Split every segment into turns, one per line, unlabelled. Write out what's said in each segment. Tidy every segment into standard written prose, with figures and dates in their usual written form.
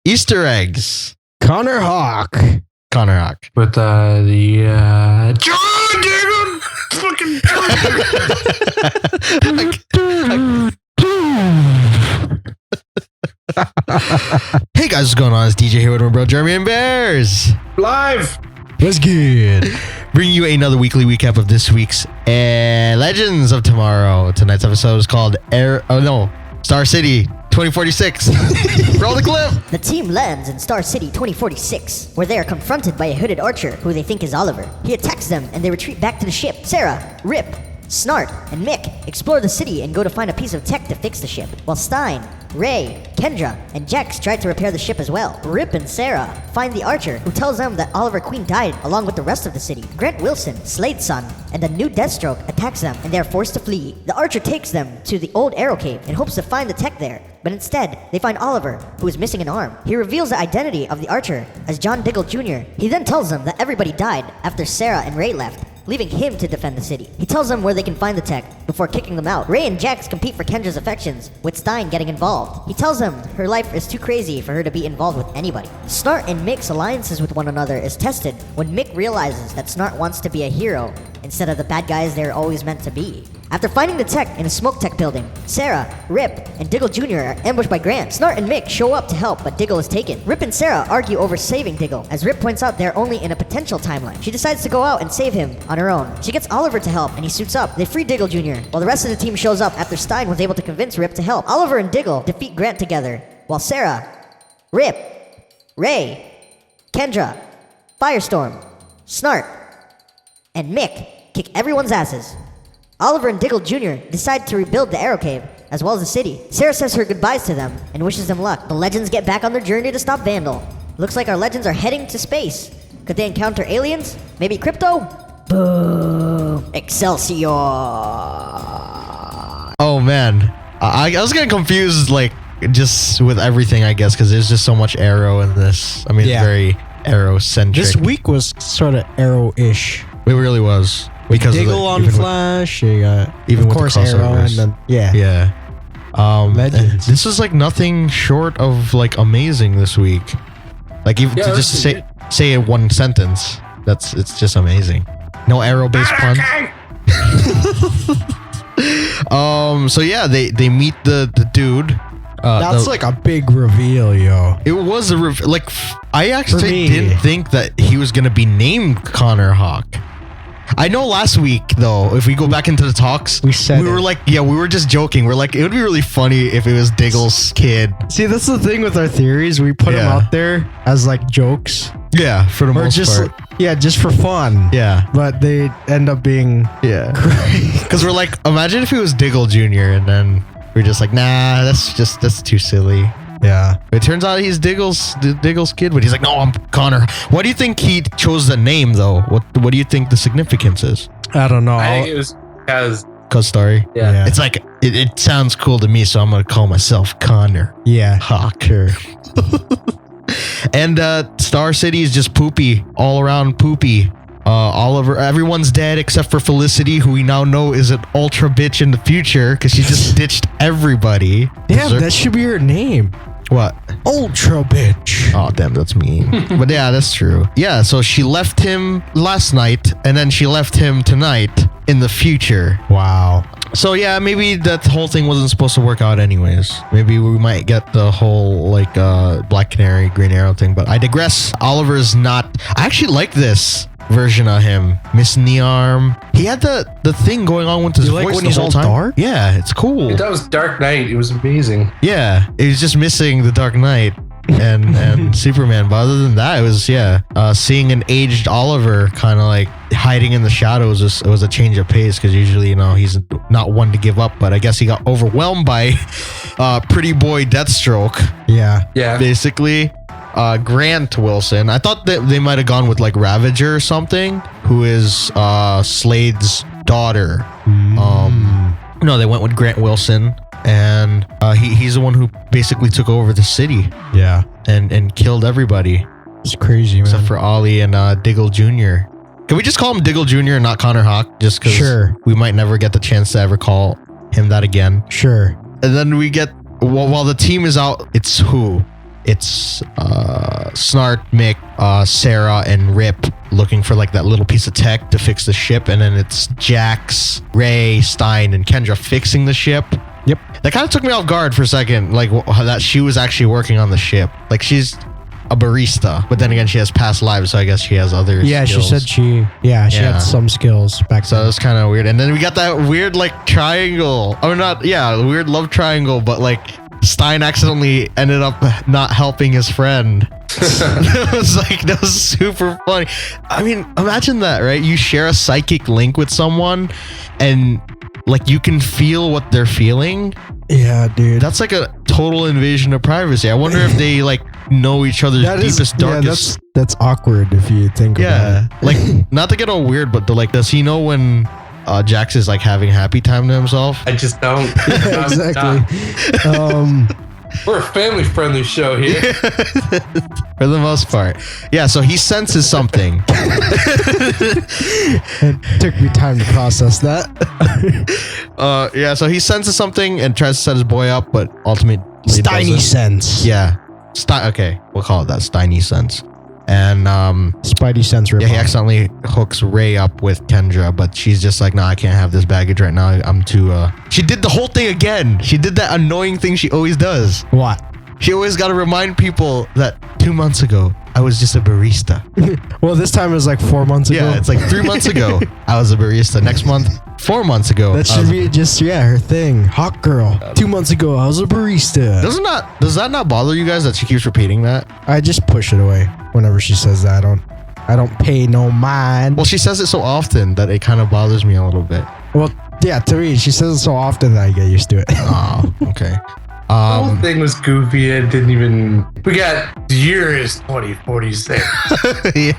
Easter eggs.
Connor Hawke.
Connor Hawke.
With fucking
Hey guys, what's going on? It's DJ here with my bro Jeremy and Bears.
live.
What's good?
Bringing you another weekly recap of this week's Legends of Tomorrow. Tonight's episode is called Star City 2046. Roll the clip.
The team lands in Star City 2046, where they are confronted by a hooded archer who they think is Oliver. He attacks them and they retreat back to the ship. Sarah, Rip, Snart, and Mick explore the city and go to find a piece of tech to fix the ship, while Stein, Ray, Kendra, and Jax try to repair the ship as well. Rip and Sarah find the archer, who tells them that Oliver Queen died along with the rest of the city. Grant Wilson, Slade's son, and the new Deathstroke attacks them, and they are forced to flee. The archer takes them to the old Arrow Cave in hopes to find the tech there, but instead, they find Oliver, who is missing an arm. He reveals the identity of the archer as John DIggle Jr. He then tells them that everybody died after Sarah and Ray left, leaving him to defend the city. He tells them where they can find the tech before kicking them out. Ray and Jax compete for Kendra's affections, with Stein getting involved. He tells them her life is too crazy for her to be involved with anybody. Snart and Mick's alliances with one another is tested when Mick realizes that Snart wants to be a hero instead of the bad guys they're always meant to be. After finding the tech in a smoke tech building, Sarah, Rip, and DIggle Jr. are ambushed by Grant. Snart and Mick show up to help, but DIggle is taken. Rip and Sarah argue over saving DIggle, as Rip points out they're only in a potential timeline. She decides to go out and save him on her own. She gets Oliver to help, and he suits up. They free DIggle Jr., while the rest of the team shows up after Stein was able to convince Rip to help. Oliver and DIggle defeat Grant together, while Sarah, Rip, Ray, Kendra, Firestorm, Snart, and Mick kick everyone's asses. Oliver and DIggle Jr. decide to rebuild the Arrow Cave, as well as the city. Sarah says her goodbyes to them and wishes them luck. The Legends get back on their journey to stop Vandal. Looks like our Legends are heading to space. Could they encounter aliens? Maybe crypto? Boom! Excelsior!
Oh man, I was getting confused, like just with everything, I guess, because there's just so much Arrow in this. I mean,
Yeah.
very Arrow centric.
This week was sort of Arrow-ish.
It really was. Because of
DIggle on
even
Flash, you got,
even
of
with the
course, Arrow, and
crossovers.
then, yeah.
Yeah.
Legends.
This is like nothing short of like amazing this week. Like even to just say it one sentence, it's just amazing. No Arrow based puns. So yeah, they meet the dude.
That's like a big reveal, yo.
It was a like I actually
For me.
didn't think that he was gonna be named Connor Hawke. I know last week though, if we go back into the talks,
We said
we were
it.
like, yeah, we were just joking. We're like, it would be really funny if it was Diggle's kid.
See, that's the thing with our theories. We put them
Yeah.
out there as like jokes.
Yeah, for the
Or
most
just,
part.
just for fun.
Yeah,
But they end up being
yeah. Because we're like, imagine if it was Diggle Jr. and then we're just like, nah, that's too silly.
yeah.
It turns out he's Diggle's kid, but he's like, no, I'm Connor. Why do you think he chose the name though? What do you think the significance is?
I don't know.
I think it was because
Cause story.
yeah.
It's like it sounds cool to me, so I'm gonna call myself Connor
Yeah.
Hawke. And Star City is just poopy, all around poopy. Oliver, everyone's dead except for Felicity, who we now know is an ultra bitch in the future because she just ditched everybody.
Damn, that should be her name.
What?
Ultra bitch.
Oh, damn, that's mean. But yeah, that's true. Yeah, so she left him last night, and then she left him tonight in the future.
Wow.
So yeah, maybe that whole thing wasn't supposed to work out anyways. Maybe we might get the whole like Black Canary, Green Arrow thing, but I digress. Oliver's not... I actually like this version of him. Missing the arm. He had the thing going on with his
You
voice
like when
the
he's
whole
all
time.
dark?
Yeah, it's cool.
that was Dark Knight. It was amazing.
Yeah, it was just missing the Dark Knight and Superman. But other than that, it was seeing an aged Oliver kind of like hiding in the shadows. It was a change of pace because usually he's not one to give up. But I guess he got overwhelmed by pretty boy Deathstroke.
Yeah.
Basically. Grant Wilson. I thought that they might have gone with like Ravager or something, who is Slade's daughter. No, they went with Grant Wilson, and he's the one who basically took over the city
Yeah.
and killed everybody
It's crazy, man.
except for Ollie and Diggle Jr. Can we just call him Diggle Jr. and not Connor Hawke? Just because
Sure.
we might never get the chance to ever call him that again.
Sure.
And then we get while the team is out, it's who? it's Snart, Mick, Sarah, and Rip looking for like that little piece of tech to fix the ship, and then it's Jax, Ray, Stein, and Kendra fixing the ship.
Yep.
That kind of took me off guard for a second, like that she was actually working on the ship. Like she's a barista, but then again, she has past lives, so I guess she has other skills.
She said she had some skills back
so
then.
it was kind of weird. And then we got that weird like triangle. Oh, not, weird love triangle, but like Stein accidentally ended up not helping his friend. That was super funny. I mean, imagine that, right? You share a psychic link with someone and like you can feel what they're feeling.
Yeah, dude.
That's like a total invasion of privacy. I wonder if they like know each other's deepest, darkest.
That's awkward if you think about it.
Like, not to get all weird, but does he know when Jax is like having happy time to himself?
I just don't.
Yeah, exactly.
We're a family-friendly show here.
For the most part. Yeah, so he senses something.
It took me time to process that.
So he senses something and tries to set his boy up, but ultimately
Steiny sense.
Yeah. Okay, we'll call it that. Steiny sense. And
Spidey sense rip.
yeah, he accidentally hooks Ray up with Kendra, but she's just like, nah, I can't have this baggage right now. I'm too She did the whole thing again. She did that annoying thing she always does.
What?
She always got to remind people that 2 months ago I was just a barista.
Well, this time it was like 4 months ago.
Yeah, it's like 3 months ago I was a barista. Next month, 4 months ago.
That should be just her thing. Hot girl. 2 months ago I was a barista.
Does that not bother you guys that she keeps repeating that?
I just push it away whenever she says that. I don't pay no mind.
Well, she says it so often that it kind of bothers me a little bit.
Well, yeah, to me, she says it so often that I get used to it.
Oh, okay.
The whole thing was goofy. It didn't even. We got the year is 2046.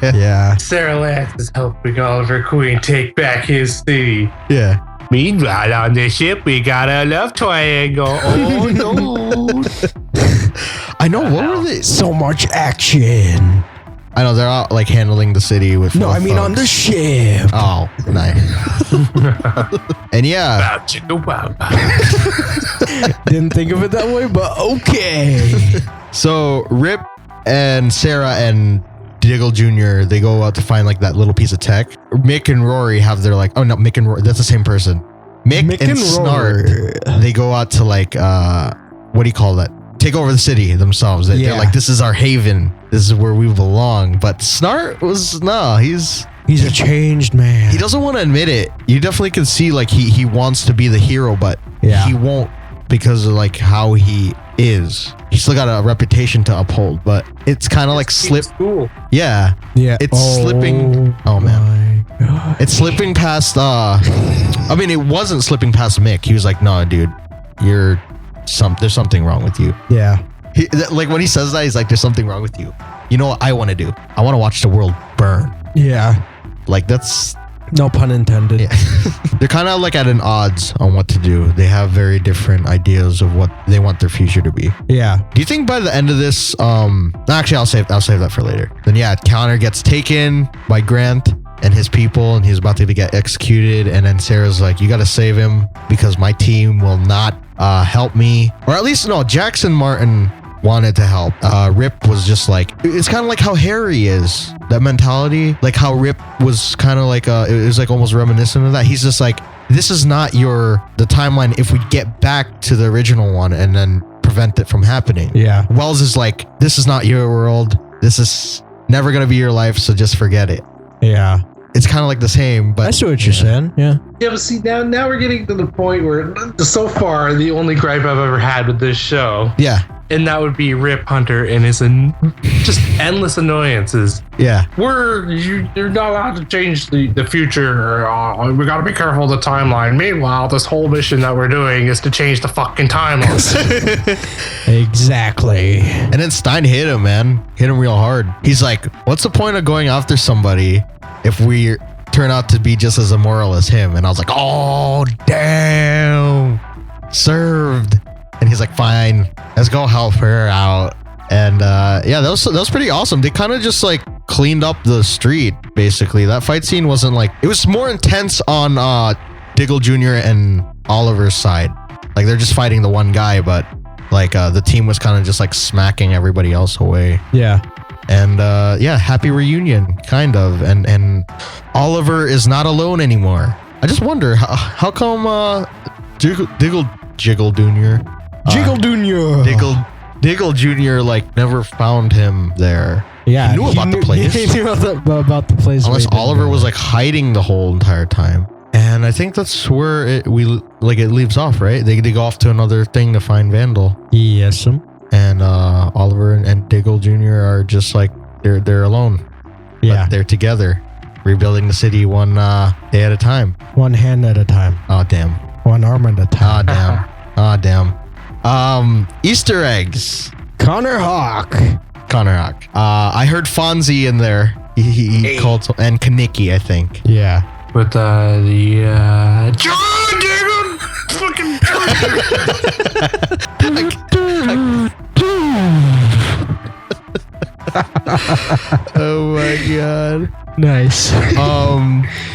Yeah.
Sarah Lance is helping Oliver Queen take back his city.
Yeah.
Meanwhile, on the ship, we got a love triangle. Oh no!
I know. What were they?
So much action.
I know they're all like handling the city with.
No, I mean on the ship.
Oh, nice. And yeah.
Didn't think of it that way, but okay.
So Rip and Sarah and DIggle Jr., they go out to find like that little piece of tech. Mick and Rory have their like, oh no, Mick and Rory, that's the same person. Mick and Snart, they go out to like, what do you call that? Take over the city themselves. They're like, this is our haven. This is where we belong. But Snart was, he's
a changed man.
He doesn't want to admit it. You definitely can see like he wants to be the hero, but he won't because of like how he is. He's still got a reputation to uphold, but it's kind of like
Cool.
Yeah. It's slipping. Oh man. It's slipping past I mean, it wasn't slipping past Mick. He was like, no, dude, there's something wrong with you.
Yeah.
Like when he says that, he's like, there's something wrong with you. You know what I want to do? I want to watch the world burn.
Yeah.
Like that's
no pun intended.
Yeah. They're kind of like at an odds on what to do. They have very different ideas of what they want their future to be.
Yeah.
Do you think by the end of this, actually I'll save that for later. Then yeah, Connor gets taken by Grant and his people, and he's about to get executed. And then Sarah's like, you got to save him because my team will not help me. Or at least, no, Jackson Martin wanted to help. Rip was just like, it's kind of like how Harry is, that mentality. Like how Rip was kind of like, it was like almost reminiscent of that. He's just like, this is not the timeline if we get back to the original one and then prevent it from happening.
Yeah.
Wells is like, this is not your world. This is never going to be your life, so just forget it.
Yeah.
It's kind of like the same, but
I see what you're saying. Yeah.
Yeah, but see, now we're getting to the point where, so far, the only gripe I've ever had with this show.
Yeah.
And that would be Rip Hunter and his just endless annoyances.
Yeah.
You're not allowed to change the future. We got to be careful of the timeline. Meanwhile, this whole mission that we're doing is to change the fucking timeline.
Exactly.
And then Stein hit him, man. Hit him real hard. He's like, what's the point of going after somebody if we turn out to be just as immoral as him? And I was like, oh, damn. Served. And he's like, fine, let's go help her out. And yeah, that was pretty awesome. They kind of just like cleaned up the street, basically. That fight scene wasn't like, it was more intense on DIggle Jr. and Oliver's side. Like they're just fighting the one guy, but Like the team was kind of just like smacking everybody else away.
Yeah.
And happy reunion, kind of. And Oliver is not alone anymore. I just wonder how come Diggle Jr. Diggle Jr. like never found him there.
Yeah,
he knew about the place.
He knew about the place.
Unless Oliver was like hiding the whole entire time. And I think that's where it leaves off, right? They go off to another thing to find Vandal.
Yes,
and Oliver and Diggle Jr. are just like they're alone.
Yeah,
but they're together, rebuilding the city one day at a time,
one hand at a time.
Oh damn!
One arm at a time.
Oh damn! Easter eggs.
Connor Hawke.
I heard Fonzie in there. He called and Kaneki, I think.
Yeah.
With John Diggle fucking.
Oh my god.
Nice.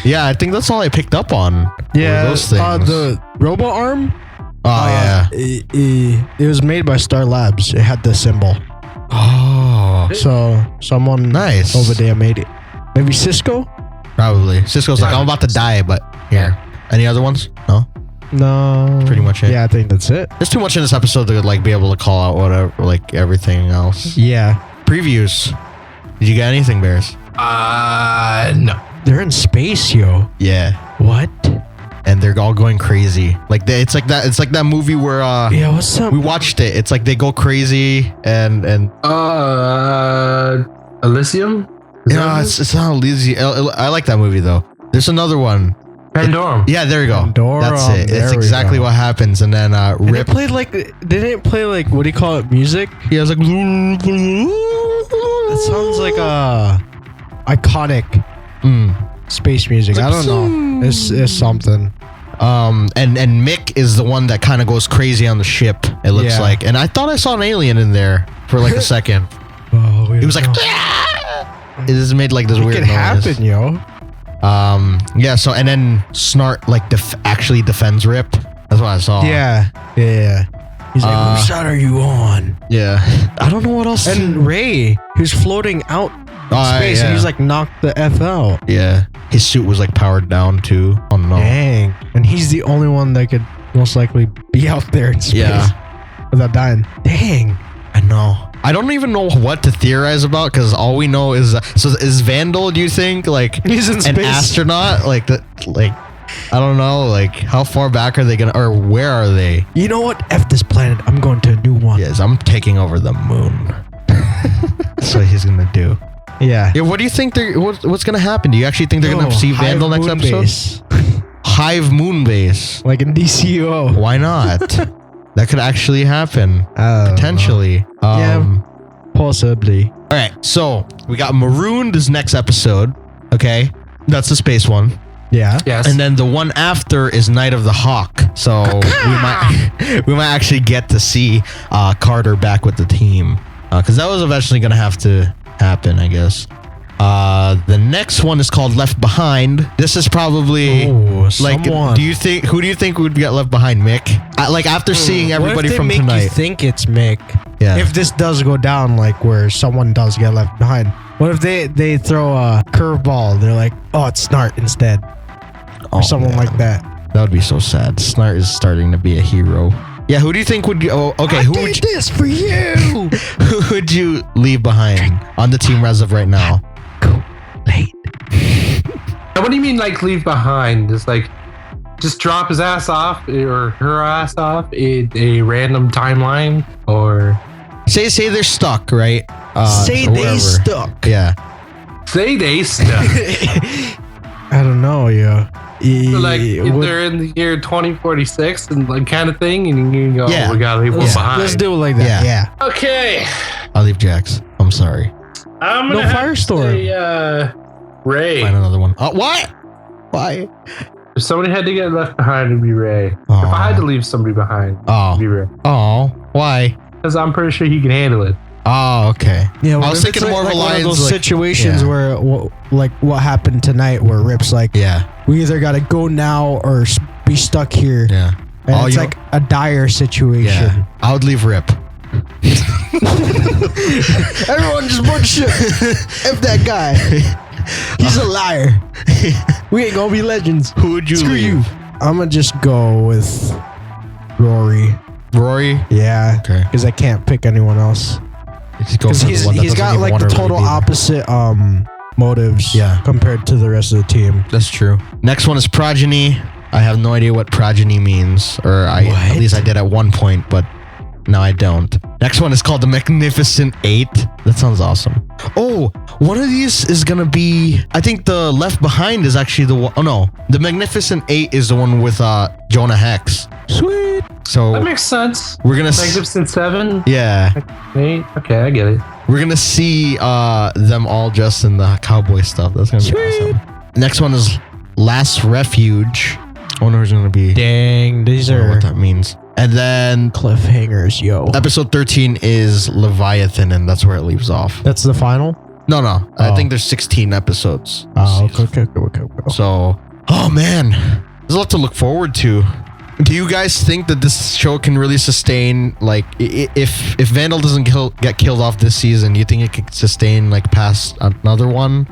Yeah, I think that's all I picked up on.
Yeah,
those things.
The robo arm.
Oh yeah.
It was made by Star Labs. It had the symbol.
Oh.
So someone
nice
over there made it. Maybe Cisco.
Probably. Cisco's like, I'm about to die, but here. Any other ones? No. Pretty much it.
Yeah, I think that's it.
There's too much in this episode to like be able to call out whatever, like everything else.
Yeah.
Previews. Did you get anything, Bears?
No.
They're in space, yo.
Yeah.
What?
And they're all going crazy. Like it's like that movie where
yeah, what's up?
we watched it. It's like they go crazy and
Elysium?
yeah, it's not Elysium. I like that movie though. There's another one.
Pandorum.
Yeah, there you go.
Pandorum,
That's it. It's exactly what happens. And then Rip.
Didn't it play like what do you call it? Music?
He has like.
It sounds like iconic space music. I don't know. It's something.
And Mick is the one that kind of goes crazy on the ship. It looks like, and I thought I saw an alien in there for like a second.
Oh,
He was like, it just made like this weird
It can
noise.
happen, yo.
Yeah. So and then Snart like actually defends Rip. That's what I saw.
Yeah. He's like, whose side are you on?
Yeah. I don't know what else.
And Ray, who's floating out in space, and he's like knocked the F out.
Yeah. His suit was like powered down too. Oh no.
Dang. And he's the only one that could most likely be out there in space without dying. Dang.
I know. I don't even know what to theorize about because all we know is is Vandal, do you think, like
He's in
an
space.
astronaut? Like I don't know, like how far back are they gonna, or where are they?
You know what? F this planet. I'm going to a new one.
Yes, I'm taking over the moon. That's what he's gonna do.
Yeah.
Yeah, what do you think what's gonna happen? Do you actually think they're gonna see Vandal next episode?
Base.
Hive moon base.
Like in DCUO.
Why not? That could actually happen. Potentially.
Yeah. Possibly.
All right, so we got Marooned this next episode. Okay, that's the space one.
Yeah.
Yes.
And then the one after is Night of the Hawk. So we might actually get to see Carter back with the team because that was eventually gonna have to happen, I guess. The next one is called Left Behind. This is probably like,
someone.
who do you think would get left behind, Mick? Like after seeing everybody from
what if they make
tonight.
you think it's Mick?
Yeah.
If this does go down, like where someone does get left behind, what if they throw a curveball? They're like, oh, it's Snart instead, or someone like that.
That would be so sad. Snart is starting to be a hero. Yeah, who do you think would? Who would
this for you?
who would you leave behind on the team as of right now?
Late.
Now, what do you mean, like, leave behind? Just like, just drop his ass off or her ass off in a random timeline, or
Say they're stuck, right?
Say
or
they
wherever.
stuck.
Yeah.
say they stuck.
I don't know, yo.
So, like, if they're in the year 2046 and like kind of thing, and you go,
Yeah.
we gotta leave one behind.
Let's do it like that.
Yeah.
Yeah.
Okay,
I'll leave Jax. I'm sorry.
I'm
No
gonna have
Firestorm.
to say, Ray.
Find another one. What? Why?
If somebody had to get left behind, it'd be Ray.
Aw.
If I had to leave somebody behind, it'd be Ray.
Oh. Why?
Because I'm pretty sure he can handle it.
Oh, okay.
Yeah,
I was
what if
thinking
it's
more of a
one
lines
those
like-
situations
yeah.
where, like what happened tonight, where Rip's like,
Yeah.
we either gotta go now or be stuck here.
Yeah.
And
Oh,
it's
you
like a dire situation.
Yeah. I would leave Rip.
Everyone just bullshit. F that guy. He's a liar. We ain't gonna be legends.
Who would you
Screw
leave?
you. I'm gonna just go with Rory.
Rory?
Yeah.
Okay.
Because I can't pick anyone else.
Just go
Because
for the one that
he's
doesn't
got
even
like
wanna
the
really
total
be there.
opposite motives.
Yeah.
Compared to the rest of the team.
That's true. Next one is progeny. I have no idea what progeny means, or at least I did at one point, but now I don't. Next one is called the Magnificent Eight. That sounds awesome. Oh, one of these is gonna be. I think the Left Behind is actually the one. Oh no, the Magnificent Eight is the one with Jonah Hex.
Sweet.
So
That makes sense.
we're gonna.
Magnificent Seven.
Yeah,
8. Okay, I get it.
we're gonna see them all dressed in the cowboy stuff. That's gonna be awesome. Next one is Last Refuge. I wonder who's gonna be.
Dang, these
I don't know
are
what that means. And then
cliffhangers, yo.
episode 13 is Leviathan, and that's where it leaves off.
That's the final?
No. I
Oh.
think there's 16 episodes.
Oh, okay.
So, oh man, there's a lot to look forward to. Do you guys think that this show can really sustain, like, if Vandal doesn't get killed off this season, you think it could sustain, like, past another one?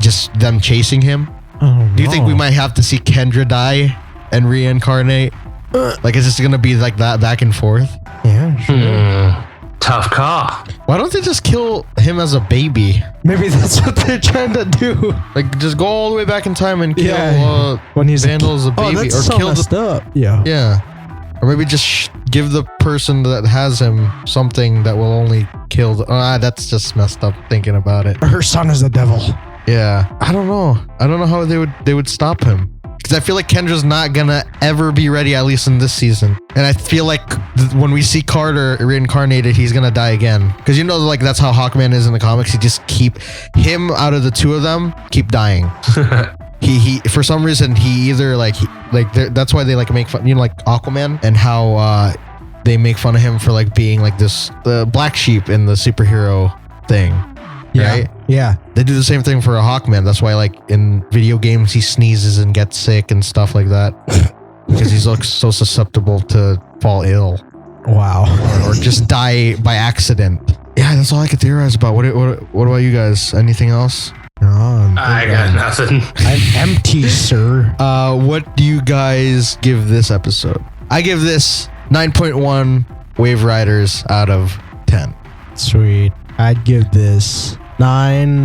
Just them chasing him? Do you think we might have to see Kendra die and reincarnate? Like, is this gonna be like that back and forth?
Yeah, sure.
Tough call.
Why don't they just kill him as a baby?
Maybe that's what they're trying to do.
Like, just go all the way back in time and kill
Yeah. When he's
Vandal as a baby,
that's
or
so
kill
messed up. Yeah.
yeah, or maybe just give the person that has him something that will only kill. That's just messed up thinking about it.
Her son is the devil.
Yeah, I don't know how they would stop him. Because I feel like Kendra's not gonna ever be ready, at least in this season. And I feel like when we see Carter reincarnated, he's gonna die again. Because like that's how Hawkman is in the comics. He just keep him out of the two of them, keep dying. he for some reason he either that's why they like make fun, like Aquaman, and how they make fun of him for like being like the black sheep in the superhero thing.
Yeah.
Right?
Yeah.
They do the same thing for a Hawkman. That's why, like, in video games, he sneezes and gets sick and stuff like that. Because he looks so susceptible to fall ill.
Wow.
Or just die by accident. Yeah, that's all I could theorize about. What about you guys? Anything else?
No,
I got nothing.
I'm empty, sir.
What do you guys give this episode? I give this 9.1 Wave Riders out of 10.
Sweet. I'd give this 9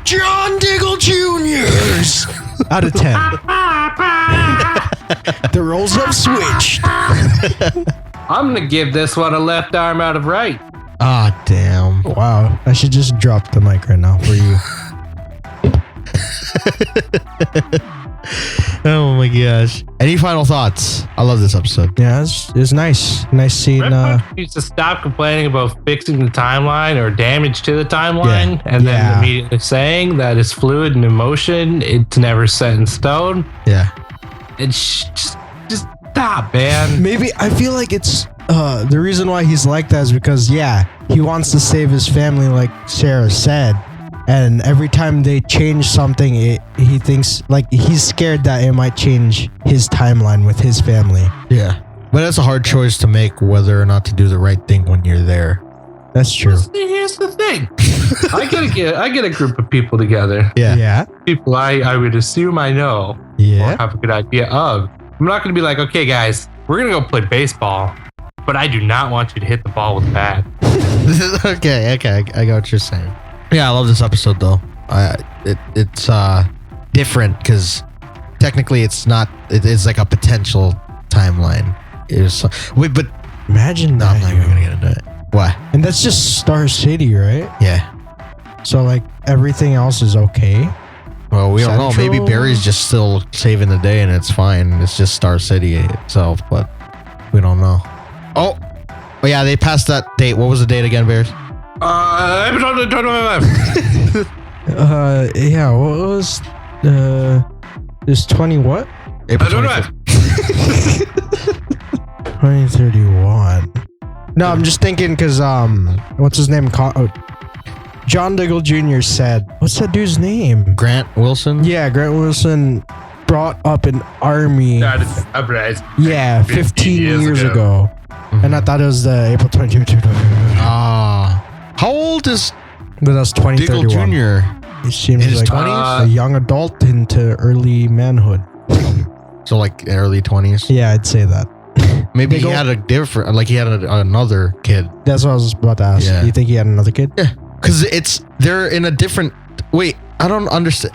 John Diggle Jr.'s
out of 10. The roles have switched.
I'm gonna give this one a left arm out of right.
Ah, damn.
Wow. I should just drop the mic right now for you.
Oh my gosh. Any final thoughts? I love this episode.
Yeah, it's nice. Nice seeing
Rip needs to stop complaining about fixing the timeline or damage to the timeline, and
Yeah.
then immediately saying that it's fluid and emotion. It's never set in stone.
Yeah.
It's just stop, man.
maybe I feel like it's the reason why he's like that is because he wants to save his family, like Sarah said. And every time they change something, he thinks like he's scared that it might change his timeline with his family.
Yeah. But that's a hard choice to make, whether or not to do the right thing when you're there.
That's true.
Here's the thing. I get a group of people together.
Yeah.
Yeah.
People I would assume I know or
Yeah.
have a good idea of. I'm not going to be like, okay, guys, we're going to go play baseball, but I do not want you to hit the ball with a bat.
okay. I got what you're saying. Yeah, I love this episode though. It's different because technically it's not. It is like a potential timeline. Wait, but
Imagine
no,
that.
I'm not even gonna get into it. Why?
And that's just Star City, right?
Yeah.
So like everything else is okay.
Well, we don't know. Maybe
Central?
Barry's just still saving the day and it's fine. It's just Star City itself, but we don't know. Oh yeah, they passed that date. What was the date again, Bears?
Episode 25.
Yeah. What was this 20 what?
April
25.
2031. No, I'm just thinking because what's his name? John Diggle Jr. said, what's that dude's name?
Grant Wilson.
Yeah, Grant Wilson brought up an army. Yeah, 15 years ago. And I thought it was the April 22.
How old is
But that's
Diggle
2031.
Jr.?
It seems
In his
like
20s?
a young adult into early manhood.
So like early 20s.
Yeah, I'd say that.
Maybe he
Diggle?
had a different, like he had another kid.
That's what I was about to ask.
Yeah.
You think he had another kid?
Yeah, because they're in a different. Wait, I don't understand.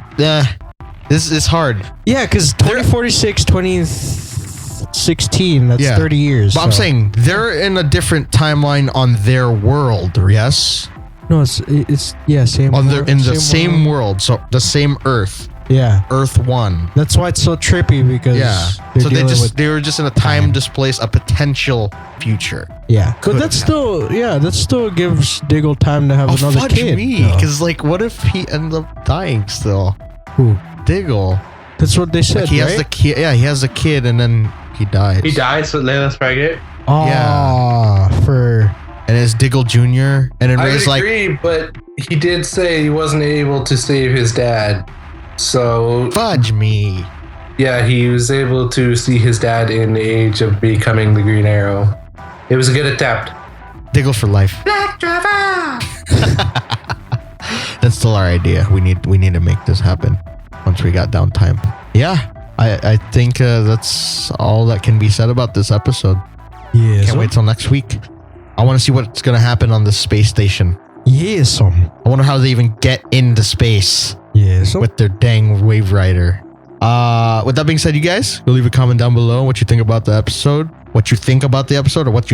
This is hard.
Yeah, because 2046, 2016, that's
Yeah.
30 years.
But I'm
so-
saying they're in a different timeline on their world. Yes,
No, it's same.
on their in the same
world.
world. So the same Earth,
Yeah.
Earth 1.
That's why it's so trippy because
Yeah.
they're
So
dealing with
they were just in a time displaced, a potential future.
yeah. But
could
that still gives Diggle time to have another
fudge
kid.
me,
though.
because like, what if he ends up dying still?
Who?
Diggle.
That's what they said,
Like he
right?
has the kid. Yeah, he has a kid, and then he dies.
He dies with Layla's pregnant.
For
And it's Diggle Jr. And it
I
was like,
agree, but he did say he wasn't able to save his dad. So
fudge me.
yeah, he was able to see his dad in the age of becoming the Green Arrow. It was a good attempt.
Diggle for life.
Black driver.
That's still our idea. We need to make this happen once we got downtime. Yeah, I think that's all that can be said about this episode.
yes,
Can't wait till next week. I want to see what's gonna happen on the space station.
yes,
I wonder how they even get into space
yes.
with their dang wave rider. With that being said, you guys, go leave a comment down below what you think about the episode, or what you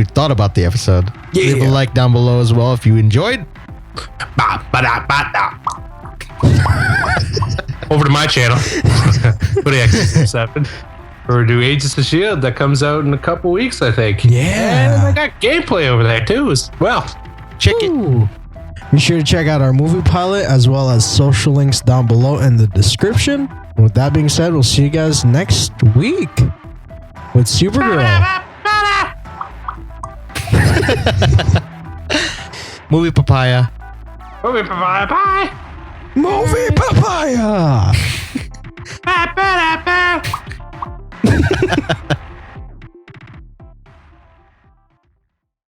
thought about the episode. Leave a like down below as well if you enjoyed.
Over to my channel. For the X7. Or do Agents of S.H.I.E.L.D. that comes out in a couple weeks, I think.
Yeah.
And I got gameplay over there too as well.
Check it.
Ooh. Be sure to check out our movie pilot as well as social links down below in the description. With that being said, we'll see you guys next week with Supergirl.
Movie papaya.
Bye bye.
Movie papaya.